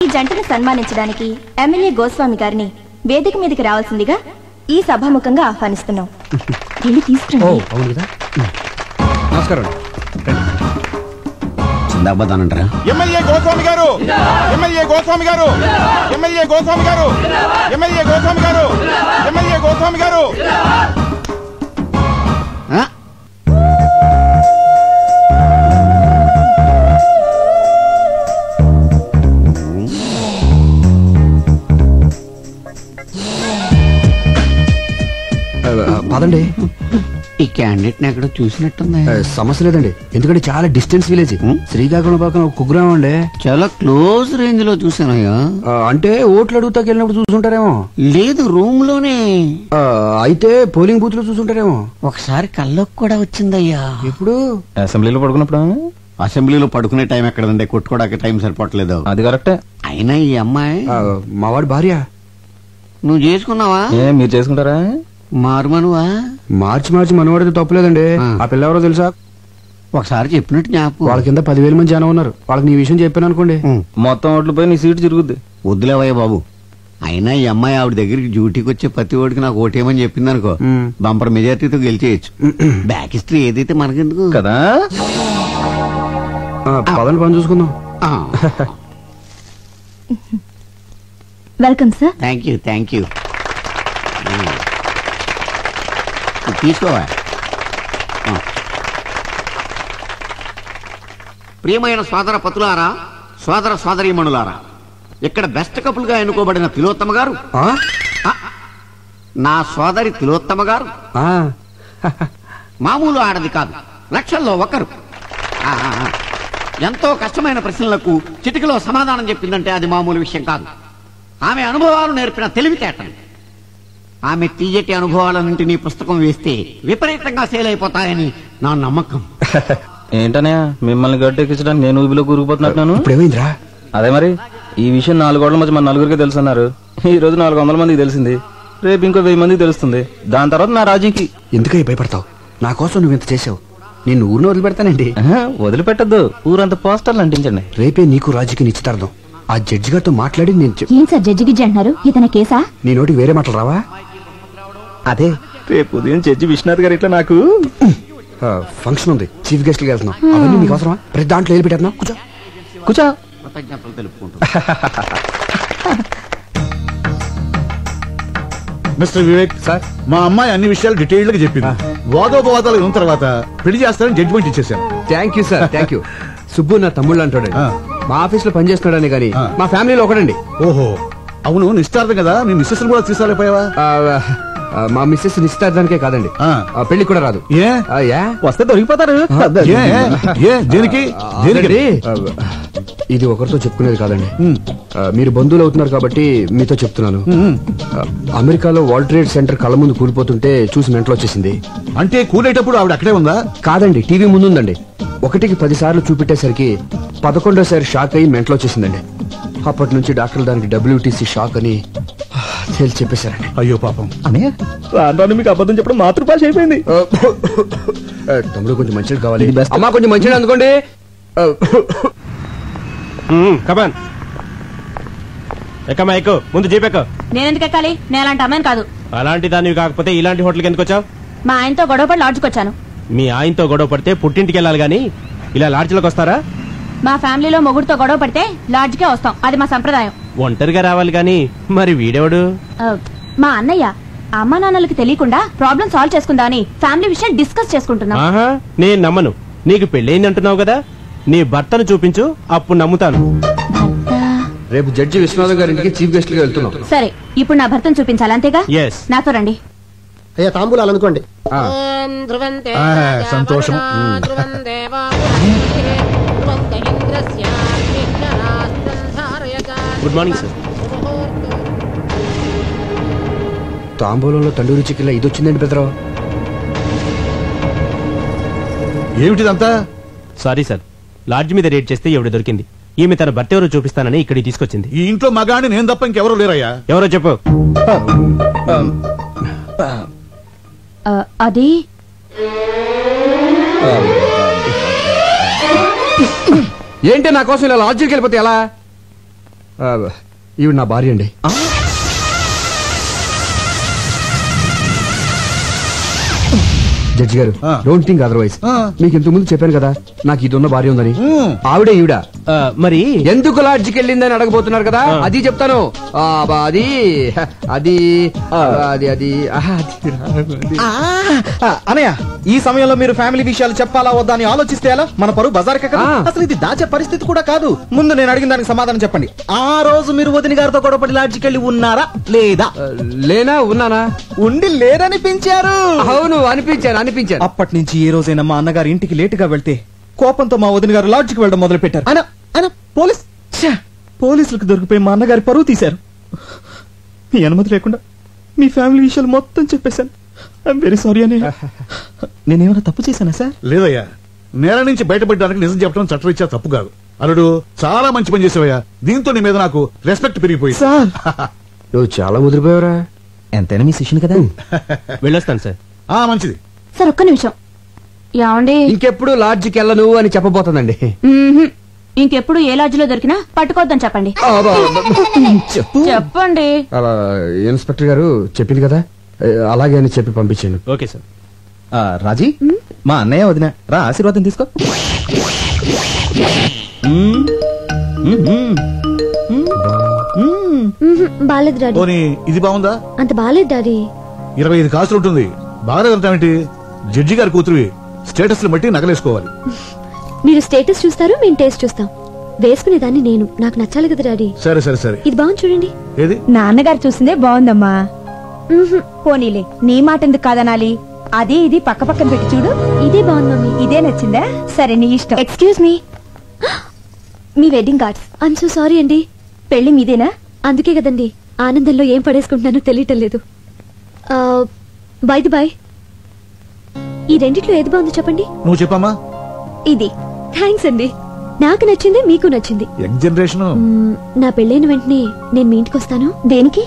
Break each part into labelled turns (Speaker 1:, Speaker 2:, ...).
Speaker 1: ఈ జంటను సన్మానించడానికి ఎమ్మెల్యే గోస్వామి గారిని వేదిక మీదకి రావాల్సిందిగా ఈ సభాముఖంగా ఆహ్వానిస్తున్నాం. వెళ్ళి తీసుకురండి.
Speaker 2: నమస్కారం. చిందాబాదానంటారా? ఎమ్మెల్యే గోస్వామి గారు, ఎమ్మెల్యే గోస్వామి గారు, ఎమ్మెల్యే గోస్వామి గారు, ఎమ్మెల్యే గోస్వామి గారు, ఎమ్మెల్యే గోస్వామి గారు. పదండి.
Speaker 3: ఈ క్యాండిడేట్ ఎక్కడో చూసినట్టుంది.
Speaker 2: సమస్య లేదండి, ఎందుకంటే చాలా డిస్టెన్స్ విలేజ్. శ్రీకాకుళం పక్కన ఒక కుగ్రామం అండి.
Speaker 3: చాలా క్లోజ్ రేంజ్ లో చూసానయ్యా.
Speaker 2: అంటే ఓట్లు అడుగుతాకి వెళ్ళినప్పుడు చూసుంటారేమో.
Speaker 3: లేదు, రూమ్ లోనే.
Speaker 2: అయితే పోలింగ్ బూత్ లో చూసుంటారేమో.
Speaker 3: ఒకసారి కళ్ళకు కూడా వచ్చిందయ్యా.
Speaker 2: ఇప్పుడు
Speaker 4: అసెంబ్లీలో పడుకున్నప్పుడు.
Speaker 3: అసెంబ్లీలో పడుకునే టైం ఎక్కడండి, కొట్టుకోవడానికి టైం సరిపోవట్లేదు.
Speaker 4: అది కరెక్టే.
Speaker 3: అయినా ఈ అమ్మాయి
Speaker 2: మావాడి భార్య.
Speaker 3: నువ్వు చేసుకున్నావా?
Speaker 4: మీరు చేసుకుంటారా?
Speaker 3: మారుమనువా?
Speaker 2: మార్చి మనవాడితే తప్పలేదండి. ఆ పిల్ల ఎవరో తెలుసా?
Speaker 3: ఒకసారి చెప్పినట్టు జ్ఞాపకం.
Speaker 2: వాళ్ళ కింద 10,000 మంది జనం ఉన్నారు. వాళ్ళకి నీ విషయం చెప్పాను అనుకోండి,
Speaker 4: మొత్తం ఓట్లు పోయి నీ సీటు తిరుగుద్ది.
Speaker 3: వద్దులేవయ్య బాబు. అయినా ఈ అమ్మాయి ఆవిడ దగ్గరికి డ్యూటీకి వచ్చే ప్రతి ఓడికి నాకు ఓటేమని చెప్పింది అనుకో, బంపర్ మెజార్టీతో గెలిచేయచ్చు. బ్యాక్ హిస్టరీ ఏదైతే మనకెందుకు
Speaker 4: కదా.
Speaker 2: పదని పని చూసుకుందాం.
Speaker 1: Welcome sir.
Speaker 3: Thank you. తీసుకోవా. ప్రియమైన సోదర పతులారా, సోదర సోదరీమణులారా, ఇక్కడ బెస్ట్ కపుల్ గా ఎన్నుకోబడిన తిలోత్తమ గారు, నా సోదరి తిలోత్తమ గారు మామూలు ఆడది కాదు, లక్షల్లో ఒకరు. ఎంతో కష్టమైన ప్రశ్నలకు చిటికలో సమాధానం చెప్పిందంటే అది మామూలు విషయం కాదు. ఆమె అనుభవాలు నేర్పిన తెలివితేటలు. ఆమె తీయటి అనుభవాలన్నింటినీ పుస్తకం వేస్తే విపరీతంగా సేల్ అయిపోతాయని నా నమ్మకం.
Speaker 4: ఏంటనే మిమ్మల్ని గట్టెక్కించడానికి నేను ఊబిలో కూరుకుపోతున్నాను.
Speaker 2: ఇప్పుడేమైందిరా?
Speaker 4: అదే మరి, ఈ విషయం 4 గోడల మధ్య మన నలుగురికి తెలుసున్నారు. ఈ రోజు 400 మందికి తెలిసింది, రేపు ఇంకో 1000 మందికి తెలుస్తుంది. దాని తర్వాత నా రాజీకి.
Speaker 2: ఎందుకై భయపడతావు? నా కోసం నువ్వు ఇంత చేసావు, నేను ఊరిని వదిలిపెడతానండి.
Speaker 4: వదిలిపెట్టద్దు, ఊరంతా పోస్టర్లు అంటించండి.
Speaker 2: రేపే నీకు రాజీకి నిశ్చితార్థం. ఆ జడ్జి గారితో మాట్లాడి నేను
Speaker 1: ఏం సార్ జడ్జి గిజ్జి అంటున్నారు? ఇతని కేసా?
Speaker 2: నీ నోటికి వేరే మాటలు రావా?
Speaker 4: అదే రేపు ఉదయం జడ్జి విశ్వనాథ్ గారు ఇట్లా నాకు
Speaker 2: ఫంక్షన్ ఉంది, చీఫ్ గెస్ట్ కి వెళ్తున్నాం. అవన్నీ నీకు అవసరమా? ప్రతి దాంట్లో వెళ్ళి పెట్టేస్తున్నాం. కూర్చో.
Speaker 3: కృతజ్ఞతలు తెలుపుకుంటూ.
Speaker 5: మిస్టర్ వివేక్ సార్, మా అమ్మాయి అన్ని విషయాలు డీటెయిల్డ్ గా చెప్పింది. వాదోపవాదాలు ఉన్న తర్వాత పెళ్లి చేస్తారని జడ్జిమెంట్ ఇచ్చేసాను.
Speaker 2: Thank you sir, thank you. Subbu నా తమ్ముళ్ళు అంటాడండి. మా ఆఫీస్ లో పనిచేస్తున్నాడని కానీ మా ఫ్యామిలీలో ఒకడండి.
Speaker 5: ఓహో, అవును, నిశ్చితార్థం కదా, మీ మిస్సెస్ కూడా తీసుకురాలేపోయావా?
Speaker 2: మా మిస్సెస్ నిశ్చితార్థానికే కాదండి, పెళ్లి కూడా రాదు.
Speaker 4: వస్తే దొరికిపోతారు.
Speaker 5: దేనికి?
Speaker 2: ఇది ఒకరితో చెప్పుకునేది కాదండి. మీరు బంధువులు అవుతున్నారు కాబట్టి మీతో చెప్తున్నాను. అమెరికాలో వరల్డ్ ట్రేడ్ సెంటర్ కళ్ళ ముందు కూలిపోతుంటే చూసి మెంటలో వచ్చేసింది.
Speaker 5: అంటే కూలేటప్పుడు ఆవిడ అక్కడే ఉందా?
Speaker 2: కాదండి, టీవీ ముందుందండి. 1కి 10 సార్లు చూపెట్టేసరికి 11వ షాక్ అయ్యి మెంటలో వచ్చేసిందండి. అప్పటి నుంచి డాక్టర్లు దానికి WTC షాక్ అని తేల్చి చెప్పేశారండి.
Speaker 5: అయ్యో పాపం.
Speaker 4: మీకు అబద్ధం చెప్పడం మాతృభాష అయిపోయింది.
Speaker 2: తమ్ముడు కొంచెం మంచిది కావాలి. అమ్మా కొంచెం మంచిది అందుకోండి.
Speaker 6: ముందు జీపెక్కు.
Speaker 1: నేనెందుకు ఎక్కాలి? నేను అలాంటి అమ్మాయిని కాదు.
Speaker 6: అలాంటి దానివి కాకపోతే ఇలాంటి హోటల్కి ఎందుకు వచ్చావు?
Speaker 1: మా ఆయనతో గొడవపడి లాడ్జ్కి వచ్చాను.
Speaker 6: మీ ఆయనతో గొడవ పడితే పుట్టింటికి వెళ్ళాలి గాని ఇలా లాడ్జ్లోకి వస్తారా?
Speaker 1: మా ఫ్యామిలీలో మొగుడుతో గొడవ పడితే లాడ్జ్కే వస్తాం, అది మా సంప్రదాయం.
Speaker 6: ఒంటరిగా రావాలి గాని. మరి వీడెవడు?
Speaker 1: మా అన్నయ్య. అమ్మా నాన్నలకి తెలియకుండా ప్రాబ్లం సాల్వ్ చేసుకుందా అని ఫ్యామిలీ విషయం డిస్కస్ చేసుకుంటున్నాం.
Speaker 6: నేను నమ్మను. నీకు పెళ్ళైంది అంటున్నావు కదా, నీ భర్తను చూపించు, అప్పుడు నమ్ముతాను.
Speaker 2: రేపు జడ్జి విశ్వనాథ్ గారికి చీఫ్ గెస్ట్ గా వెళ్తున్నాం.
Speaker 1: సరే, ఇప్పుడు నా భర్తను చూపించాలి, అంతేగా? నాతో రండి.
Speaker 7: అయ్యా తాంబూలాలు అనుకోండి.
Speaker 5: సంతోషం.
Speaker 6: Good morning sir.
Speaker 2: తాంబూలంలో తండూరి చికెన్ ఇది వచ్చిందండి పెద్దరావు.
Speaker 5: ఏమిటిదంతా?
Speaker 6: సారీ సార్, లాడ్జ్ మీద రేట్ చేస్తే ఎవడు దొరికింది. ఈమె తన భర్త ఎవరో చూపిస్తానని ఇక్కడికి తీసుకొచ్చింది.
Speaker 5: ఈ ఇంట్లో మగాని నేను తప్ప ఇంకెవరూ లేరయ్యా.
Speaker 6: ఎవరో చెప్పు.
Speaker 1: అది
Speaker 2: ఏంటి నా కోసం ఇలా లాడ్జికి వెళ్ళిపోతే ఎలా? ఈవిడ నా భార్య అండి. జడ్జి గారు, డోంట్ థింక్ అదర్వైజ్. మీకు ఇంతకు ముందు చెప్పాను కదా నాకు ఇది ఉన్న భార్య ఉందని. ఆవిడే ఈవిడ.
Speaker 6: మరి
Speaker 2: ఎందుకు లాడ్జికి వెళ్ళిందని అడగబోతున్నారు కదా, అది చెప్తాను. అది అది అది అది
Speaker 8: అనయ్య, ఈ సమయంలో మీరు ఫ్యామిలీ విషయాలు చెప్పాలా వద్దా అని ఆలోచిస్తే ఎలా? మన పరువు బజార్కే కదా. అసలు ఇది దాచే పరిస్థితి కూడా కాదు. ముందు నేను అడిగిన దానికి సమాధానం చెప్పండి. ఆ రోజు మీరు వదిన గారితో గొడవపడి లాడ్జికి వెళ్ళి ఉన్నారా లేదా?
Speaker 2: లేనా ఉన్నానా?
Speaker 8: ఉండి లేరనిపించారు.
Speaker 2: అవును, అనిపించాను.
Speaker 8: అప్పటి నుంచి ఏ రోజైనా మా అన్నగారు ఇంటికి లేటుగా వెళ్తే కోపంతో మా వదిన గారు లాడ్జికి వెళ్ళడం మొదలు పెట్టారు. పోలీసులకు దొరికిపోయి మా అన్నగారి పరువు తీశారు. మీ అనుమతి లేకుండా మీ ఫ్యామిలీ విషయాలు మొత్తం చెప్పేశాను. ఐఎమ్ వెరీ సారీ అని. నేనేమైనా తప్పు చేశానా సార్?
Speaker 5: లేదయ్యా, నేల నుంచి బయటపడడానికి నిజం చెప్పడం చట్టరీత్యా తప్పు కాదు. అల్లుడు, చాలా మంచి పని చేసావయ్యా. దీంతో నీ మీద నాకు రెస్పెక్ట్ పెరిగిపోయింది.
Speaker 8: సార్,
Speaker 2: నువ్వు చాలా ముదిరిపోయావరా.
Speaker 8: ఎంతైనా మీ శిష్యుని కదా.
Speaker 6: వెళ్ళొస్తాను సార్.
Speaker 5: మంచిది
Speaker 1: సార్, ఒక్క నిమిషం. ఏమండి,
Speaker 2: ఇంకెప్పుడు లాడ్జికి వెళ్ళను అని చెప్పబోతుందండి.
Speaker 1: ఇంకెప్పుడు ఏ లాడ్జిలో దొరికినా పట్టుకోవద్దని చెప్పండి. చెప్పండి.
Speaker 2: ఇన్స్పెక్టర్ గారు చెప్పింది కదా, అలాగే అని చెప్పి పంపించాను.
Speaker 6: Okay sir.
Speaker 8: రాజీ, మా అన్నయ్య వదిన రా, ఆశీర్వాదం తీసుకో.
Speaker 9: బాలేదు డాడీ.
Speaker 5: పోనీ ఇది బాగుందా?
Speaker 9: అంత బాలేదు డాడీ.
Speaker 5: 25 కాసులు ఉంటుంది. బాగా వెళ్తామేంటి? జడ్జి గారి కూతురు స్టేటస్ బట్టి నగలేసుకోవాలి.
Speaker 9: మీరు స్టేటస్ చూస్తారు, మేము టేస్ట్ చూస్తాం. వేసుకునేదాన్ని నేను, నాకు నచ్చాలి కదా డాడీ.
Speaker 5: సరే సరే సరే.
Speaker 9: ఇది బాగుంది చూడండి.
Speaker 5: ఏది?
Speaker 1: నాన్నగారు చూసిందే బాగుందమ్మా. పోనీలే, నీ మాట ఎందుకు కాదనాలి? అదే ఇది పక్క పక్కన పెట్టి చూడు.
Speaker 9: ఇదే బాగుంది మమ్మీ.
Speaker 1: ఇదే నచ్చిందా? సరే, నీ ఇష్టం. Excuse me, me wedding cards.
Speaker 9: I'm so sorry అండి.
Speaker 1: పెళ్లి మీదేనా?
Speaker 9: అందుకే కదండి ఆనందంలో ఏం పడేసుకుంటున్నానో తెలియటం లేదు. బై ది బై, ఈ రెండిట్లో ఏది బాగుందో చెప్పండి.
Speaker 5: నువ్వు చెప్పమ్మా.
Speaker 1: ఇది.
Speaker 9: థ్యాంక్స్ అండి. నాకు నచ్చింది, మీకు నచ్చింది.
Speaker 5: Young generation.
Speaker 9: నా పెళ్ళైన వెంటనే నేను మీ ఇంటికి వస్తాను.
Speaker 1: దేనికి?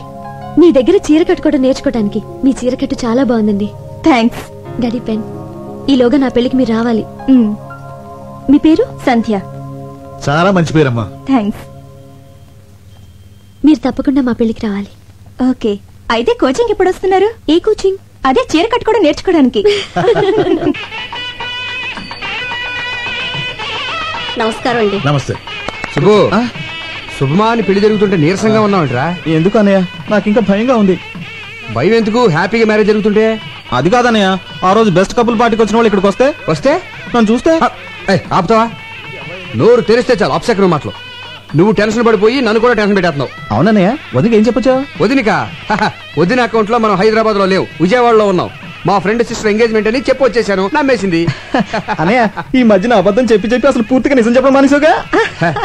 Speaker 9: మీ దగ్గర చీర కట్టుకోవడం నేర్చుకోవడానికి. మీ చీర కట్టు చాలా బాగుందండి.
Speaker 1: థ్యాంక్స్.
Speaker 9: Daddy pen. ఈలోగా నా పెళ్లికి మీరు రావాలి.
Speaker 1: మీ పేరు? సంధ్య.
Speaker 5: చాలా మంచి పేరమ్మా.
Speaker 1: థ్యాంక్స్.
Speaker 9: మీరు తప్పకుండా మా పెళ్లికి రావాలి.
Speaker 1: ఓకే. అయితే కోచింగ్ ఎప్పుడు వస్తున్నారు?
Speaker 9: ఏ కోచింగ్?
Speaker 1: అదే చీర కట్టుకోవడం నేర్చుకోవడానికి.
Speaker 9: నమస్కారం అండి.
Speaker 5: నమస్తే.
Speaker 2: శుభు, శుభమా అని పెళ్లి జరుగుతుంటే నీరసంగా ఉన్నావంటరా?
Speaker 8: ఎందుకు అన్నయ్య, నాకు ఇంకా భయంగా ఉంది.
Speaker 2: భయం ఎందుకు? హ్యాపీగా మ్యారేజ్ జరుగుతుంటే.
Speaker 8: అది కాదన్నయ్య, ఆ రోజు బెస్ట్ కపుల్ పార్టీకి వచ్చిన వాళ్ళు ఇక్కడికి వస్తే నన్ను చూస్తే
Speaker 2: ఆపుతావా? నోరు తెరిస్తే చాలు అప్సెకరం మాటలు. నువ్వు టెన్షన్ పడిపోయి నన్ను కూడా టెన్షన్ పెట్టేస్తున్నావు.
Speaker 8: అవునన్నయ్య, వదిలికి ఏం చెప్పొచ్చా?
Speaker 2: వదినిక వదిన అకౌంట్ లో మనం హైదరాబాద్ లో లేవు, విజయవాడలో ఉన్నాం. మా ఫ్రెండ్ సిస్టర్ ఎంగేజ్మెంట్ అని చెప్పి వచ్చేసాను. నమ్మేసింది.
Speaker 8: అన్నయ్య, ఈ మధ్యన అబద్ధం చెప్పి అసలు పూర్తిగా నిజం చెప్పడం మానేసావుగా.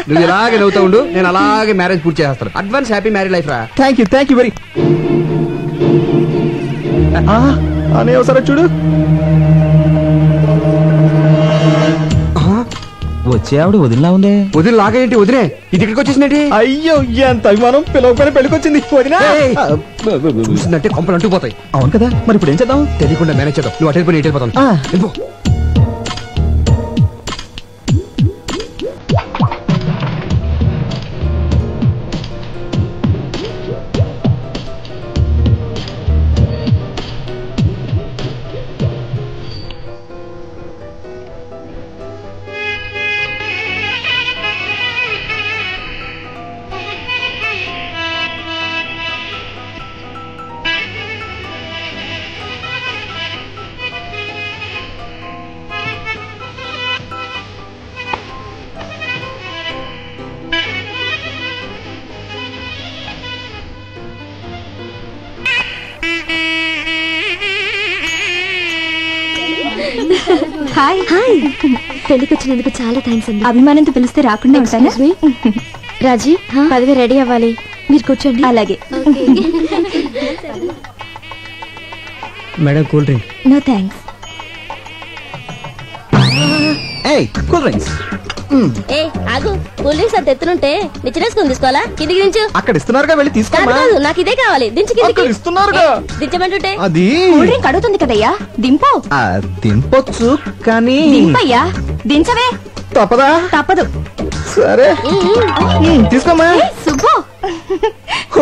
Speaker 2: నువ్వు ఇలాగే నవ్వుతా ఉండు, నేను అలాగే మ్యారేజ్ పూర్తి చేస్తాను. అడ్వాన్స్ హ్యాపీ మ్యారేజ్ లైఫ్ రా.
Speaker 8: Thank you very. అనే ఒకసారి చూడు. వచ్చే ఆవిడ వదిలిలా ఉందే.
Speaker 2: వదిలి లాగేంటి? వదిలే ఇది ఇక్కడికి వచ్చేసిందండి.
Speaker 8: అయ్యో, ఎంత అభిమానం. పిలవకపోయినా పెళ్లికొచ్చింది.
Speaker 2: చూసిందంటే కొంపలు అంటుకుపోతాయి.
Speaker 8: అవును కదా, మరి ఇప్పుడు ఏం చేద్దాం?
Speaker 2: తెలియకుండా మేనేజ్ చేద్దాం. నువ్వు అటెండ్ పోయి ఇటు వెళ్ళిపోతాను.
Speaker 1: హాయ్.
Speaker 9: హాయ్. పెళ్లికి వచ్చినందుకు చాలా థ్యాంక్స్ అండి.
Speaker 1: అభిమానంతో పిలిస్తే రాకుండా ఉంటానా?
Speaker 9: రాజీ, పదవి రెడీ అవ్వాలి. మీరు కూర్చోండి.
Speaker 1: అలాగే.
Speaker 6: Madam, cool drink.
Speaker 1: No thanks.
Speaker 8: Cool drinks.
Speaker 10: ఆగు. కూల్ డ్రింక్స్ అంత ఎత్తునుంటే నిచ్చినేసుకుని తీసుకోవాలా? కిందికి దించు.
Speaker 8: అక్కడ ఇస్తున్నారుగా, వెళ్ళి తీసుకోమా.
Speaker 10: నాకు ఇదే కావాలి. దించు కిందికి.
Speaker 8: ఇస్తున్నారుగా.
Speaker 10: దించమంటుంటే
Speaker 8: అది
Speaker 1: కూల్ డ్రింక్ అడుగుతుంది కదయ్యా, దింపు.
Speaker 8: దింపొచ్చు కానీ.
Speaker 1: దింపయ్యా, దించవే.
Speaker 8: తప్పదా?
Speaker 1: తప్పదు.
Speaker 8: సరే తీసుకోమా.
Speaker 1: సుబ్బు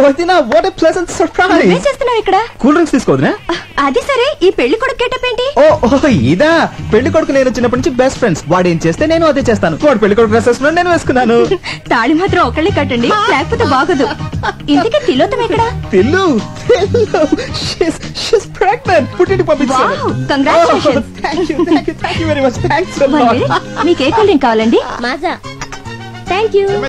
Speaker 8: వదినా వాట్ ఏ ప్లెజెంట్
Speaker 1: ఏం
Speaker 8: సర్ప్రైజ్.
Speaker 1: చేస్తున్నావు ఇక్కడ?
Speaker 8: కూల్ డ్రింక్స్ తీసుకోవద్దునా?
Speaker 1: అది సరే, ఈ పెళ్లి కొడుకు గెటప్ ఏంటి?
Speaker 8: ఓ ఇదా, పెళ్లి కొడుకు నేను చిన్నప్పటి నుంచి బెస్ట్ ఫ్రెండ్స్. వాడు ఏం చేస్తే నేను అదే చేస్తాను. వాడు పెళ్లి కొడుకు డ్రెస్ వేసుకున్నాడు, నేను వేసుకున్నాను.
Speaker 1: తాళి మాత్రం ఒకళ్ళే కట్టండి, లేకపోతే బాగోదు. ఇంతకీ తిలోతం ఎక్కడ?
Speaker 8: Tillu she's pregnant. పుట్టింటికి పంపించాను.
Speaker 1: Wow, congratulations.
Speaker 8: Thank you very much. Thanks.
Speaker 1: మీకు ఏ కూల్ డ్రింక్ కావాలండి?
Speaker 10: మాజా. Thank you.